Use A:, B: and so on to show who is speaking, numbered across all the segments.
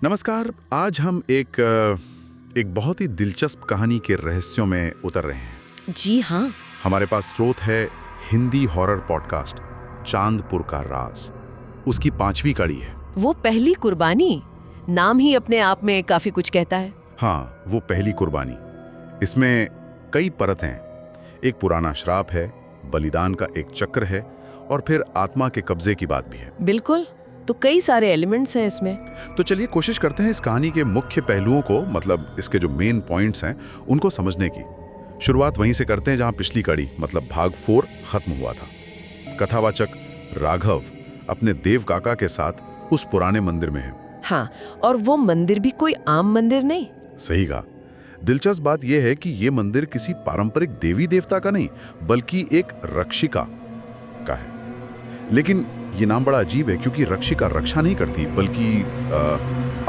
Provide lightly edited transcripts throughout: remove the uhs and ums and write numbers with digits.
A: नमस्कार। आज हम एक बहुत ही दिलचस्प कहानी के रहस्यों में उतर रहे हैं।
B: जी हाँ।
A: हमारे पास स्रोत है हिंदी हॉरर पॉडकास्ट चांदपुर का राज। उसकी 5वीं कड़ी है।
B: वो पहली कुर्बानी, नाम ही अपने आप में काफी कुछ कहता है।
A: हाँ, वो पहली कुर्बानी। इसमें कई परत हैं। एक पुराना श्राप है, बलिदान का एक चक्र है और फिर आत्मा के कब्जे की बात भी है।
B: बिल्कुल, तो कई सारे एलिमेंट्स हैं इसमें।
A: तो चलिए कोशिश करते हैं इस कहानी के मुख्य पहलुओं को, मतलब इसके जो मेन पॉइंट्स हैं उनको समझने की। शुरुआत वहीं से करते हैं जहां पिछली कड़ी मतलब भाग 4 खत्म हुआ था। कथावाचक राघव अपने देव काका के साथ उस पुराने मंदिर में है।
B: हाँ, और वो मंदिर भी कोई आम मंदिर नहीं।
A: सही कहा। दिलचस्प बात यह है कि ये मंदिर किसी पारंपरिक देवी देवता का नहीं बल्कि एक रक्षिका का है। लेकिन ये नाम बड़ा अजीब है क्योंकि रक्षिका रक्षा नहीं करती बल्कि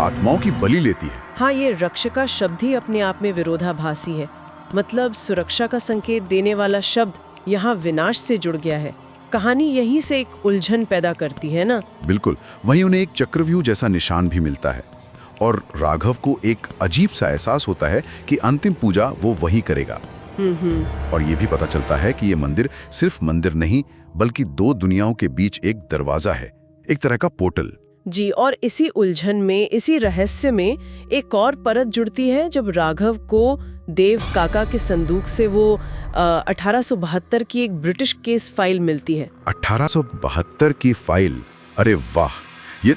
A: आत्माओं की बलि लेती है।
B: हाँ, ये रक्षिका शब्द ही अपने आप में विरोधाभासी है। मतलब सुरक्षा का संकेत देने वाला शब्द यहाँ विनाश से जुड़ गया है। कहानी यहीं से एक उलझन पैदा करती है ना।
A: बिल्कुल। वहीं उन्हें एक चक्रव्यूह जैसा निशान भी मिलता है और राघव को एक अजीब सा एहसास होता है कि अंतिम पूजा वो वही करेगा। और ये भी पता चलता है कि ये मंदिर सिर्फ मंदिर नहीं बल्कि दो दुनियाओं के बीच एक दरवाजा है, एक तरह का पोर्टल।
B: जी, और इसी उलझन में, इसी रहस्य में एक और परत जुड़ती है जब राघव को देव काका के संदूक से वो 1872 की एक ब्रिटिश केस फाइल मिलती है।
A: 1872 की फाइल? अरे वाह, ये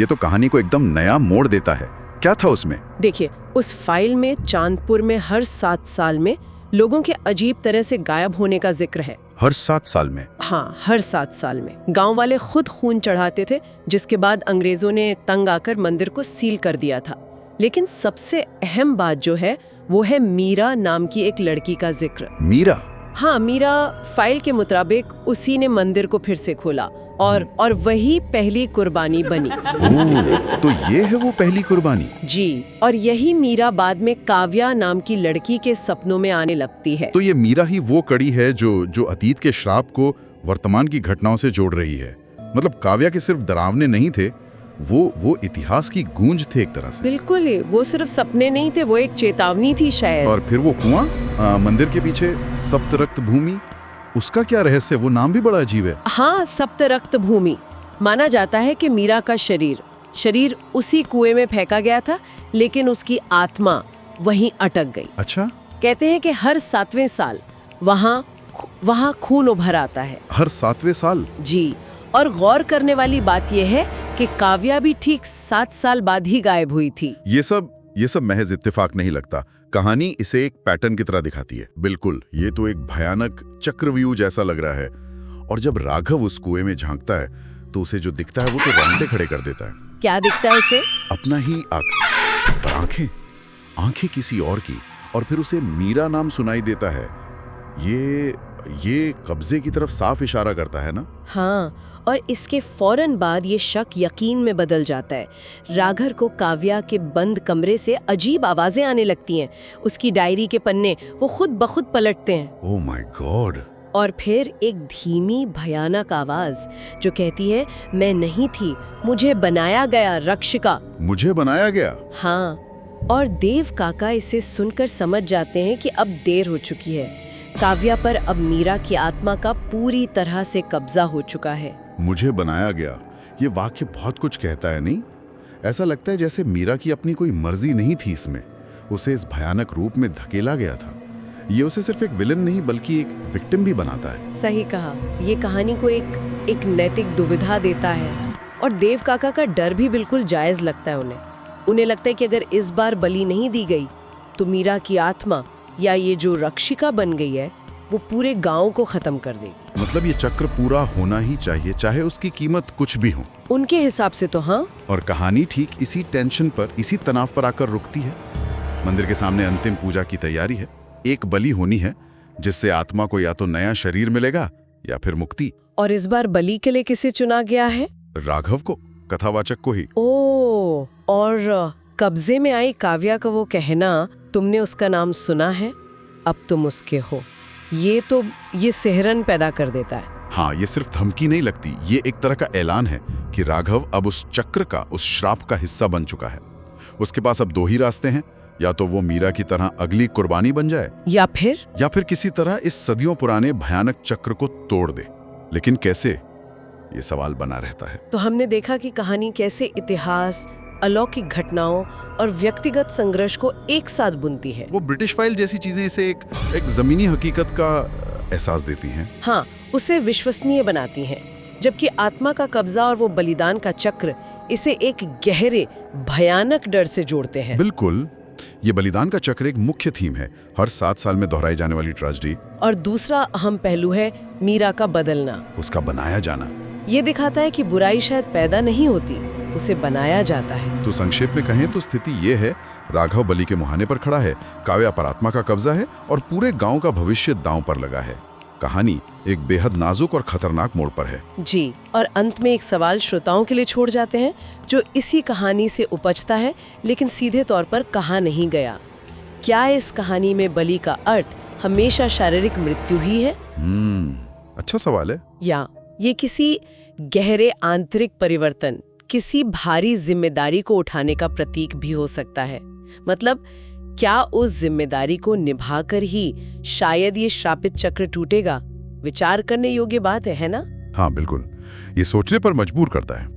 A: तो कहानी को एकदम नया मोड़ देता है। क्या था उसमें?
B: देखिए, उस फाइल में चांदपुर में हर 7 साल में लोगों के अजीब तरह से गायब होने का जिक्र है।
A: हर 7 साल में?
B: हाँ, हर 7 साल में। गांव वाले खुद खून चढ़ाते थे, जिसके बाद अंग्रेजों ने तंग आकर मंदिर को सील कर दिया था। लेकिन सबसे अहम बात जो है वो है मीरा नाम की एक लड़की का जिक्र।
A: मीरा?
B: हाँ, मीरा फाइल के मुताबिक उसी ने मंदिर को फिर से खोला और वही पहली कुर्बानी बनी।
A: ओह, तो ये है वो पहली कुर्बानी?
B: जी, और यही मीरा बाद में काव्या नाम की लड़की के सपनों में आने लगती है।
A: तो ये मीरा ही वो कड़ी है जो अतीत के श्राप को वर्तमान की घटनाओं से जोड़ रही है। मतलब काव्या के सिर्फ डरावने नहीं थे, वो इतिहास की गूंज थे एक तरह से।
B: बिल्कुल, वो सिर्फ सपने नहीं थे, वो एक चेतावनी थी शायद।
A: और फिर वो कुआं मंदिर के पीछे, सप्तरक्त भूमि, उसका क्या रहस्य? वो नाम भी बड़ा अजीब है।
B: हाँ, सप्तरक्त भूमि। माना जाता है कि मीरा का शरीर उसी कुएं में फेंका गया था, लेकिन उसकी आत्मा वहीं अटक गई।
A: अच्छा।
B: कहते हैं कि हर 7वें साल वहाँ खून उभर आता है।
A: हर 7वें साल?
B: जी, और गौर करने वाली बात यह है कि काव्या भी ठीक 7 साल बाद ही गायब हुई थी।
A: ये सब महज इत्तेफाक नहीं लगता। कहानी इसे एक पैटर्न की तरह दिखाती है। बिल्कुल, ये तो एक भयानक चक्रव्यूह जैसा लग रहा है। और जब राघव उस कुएं में झांकता है तो उसे जो दिखता है वो तो रोंगटे खड़े कर देता है।
B: क्या दिखता है उसे?
A: अपना ही अक्स, पर आंखें किसी और की, और फिर उसे मीरा नाम सुनाई देता है। ये कब्जे की तरफ साफ इशारा करता है ना?
B: हाँ, और इसके फौरन बाद ये शक यकीन में बदल जाता है। राघव को काव्या के बंद कमरे से अजीब आवाजें आने लगती हैं। उसकी डायरी के पन्ने वो खुद ब खुद पलटते हैं।
A: Oh my God.
B: और फिर एक धीमी भयानक आवाज जो कहती है, मैं नहीं थी, मुझे बनाया गया रक्षिका।
A: मुझे बनाया गया?
B: हाँ, और देव काका इसे सुनकर समझ जाते हैं कि अब देर हो चुकी है। काव्या पर अब मीरा की आत्मा का पूरी तरह से कब्जा हो चुका है।
A: मुझे बनाया गया, ये वाक्य बहुत कुछ कहता है नहीं? ऐसा लगता है जैसे मीरा की अपनी कोई मर्जी नहीं थी इसमें। उसे इस भयानक रूप में धकेला गया था। ये उसे सिर्फ एक विलन नहीं बल्कि एक विक्टिम भी बनाता है।
B: सही कहा। ये कहानी को एक नैतिक दुविधा देता है। और देव काका का डर भी बिल्कुल जायज लगता है उन्हें लगता है कि अगर इस बार बलि नहीं दी गई तो मीरा की आत्मा या ये जो रक्षिका बन गई है वो पूरे गांव को खत्म कर देगी।
A: मतलब ये चक्र पूरा होना ही चाहिए, चाहे उसकी कीमत कुछ भी हो।
B: उनके हिसाब से तो हाँ।
A: और कहानी ठीक इसी टेंशन पर, इसी तनाव पर आकर रुकती है। मंदिर के सामने अंतिम पूजा की तैयारी है। एक बलि होनी है जिससे आत्मा को या तो नया शरीर मिलेगा या फिर मुक्ति।
B: और इस बार बलि के लिए किसे चुना गया है?
A: राघव को, कथावाचक को ही।
B: ओह, और कब्जे में आई काव्या का वो कहना, तुमने उसका नाम सुना है, अब तुम उसके हो, ये सिहरन पैदा कर देता है।
A: हाँ, ये सिर्फ धमकी नहीं लगती, ये एक तरह का ऐलान है कि राघव अब उस चक्र का, उस श्राप का हिस्सा बन चुका है। उसके पास अब दो ही रास्ते हैं, या तो वो मीरा की तरह अगली कुर्बानी बन जाए,
B: या फिर
A: किसी तरह इस सदियों पुराने भयानक चक्र को तोड़ दे। लेकिन कैसे, ये सवाल बना रहता है।
B: तो हमने देखा कि कहानी कैसे इतिहास, अलौकिक घटनाओं और व्यक्तिगत संघर्ष को एक साथ बुनती है।
A: वो ब्रिटिश फाइल जैसी चीजें इसे एक जमीनी हकीकत का एहसास देती हैं।
B: हाँ, उसे विश्वसनीय बनाती हैं, जबकि आत्मा का कब्जा और वो बलिदान का चक्र इसे एक गहरे भयानक डर से जोड़ते हैं।
A: बिल्कुल, ये बलिदान का चक्र एक मुख्य थीम है, हर 7 साल में दोहराई जाने वाली ट्रेजेडी।
B: और दूसरा अहम पहलू है मीरा का बदलना,
A: उसका बनाया जाना।
B: ये दिखाता है कि बुराई शायद पैदा नहीं होती, उसे बनाया जाता है।
A: तो संक्षेप में कहें तो स्थिति ये है, राघव बलि के मुहाने पर खड़ा है, काव्या पर आत्मा का कब्जा है और पूरे गांव का भविष्य दांव पर लगा है। कहानी एक बेहद नाजुक और खतरनाक मोड़ पर है।
B: जी, और अंत में एक सवाल श्रोताओं के लिए छोड़ जाते हैं, जो इसी कहानी से उपजता है लेकिन सीधे तौर पर कहा नहीं गया। क्या इस कहानी में बलि का अर्थ हमेशा शारीरिक मृत्यु ही है?
A: अच्छा सवाल है।
B: या ये किसी गहरे आंतरिक परिवर्तन, किसी भारी जिम्मेदारी को उठाने का प्रतीक भी हो सकता है? मतलब क्या उस जिम्मेदारी को निभाकर ही शायद ये श्रापित चक्र टूटेगा? विचार करने योग्य बात है ना?
A: हाँ बिल्कुल, ये सोचने पर मजबूर करता है।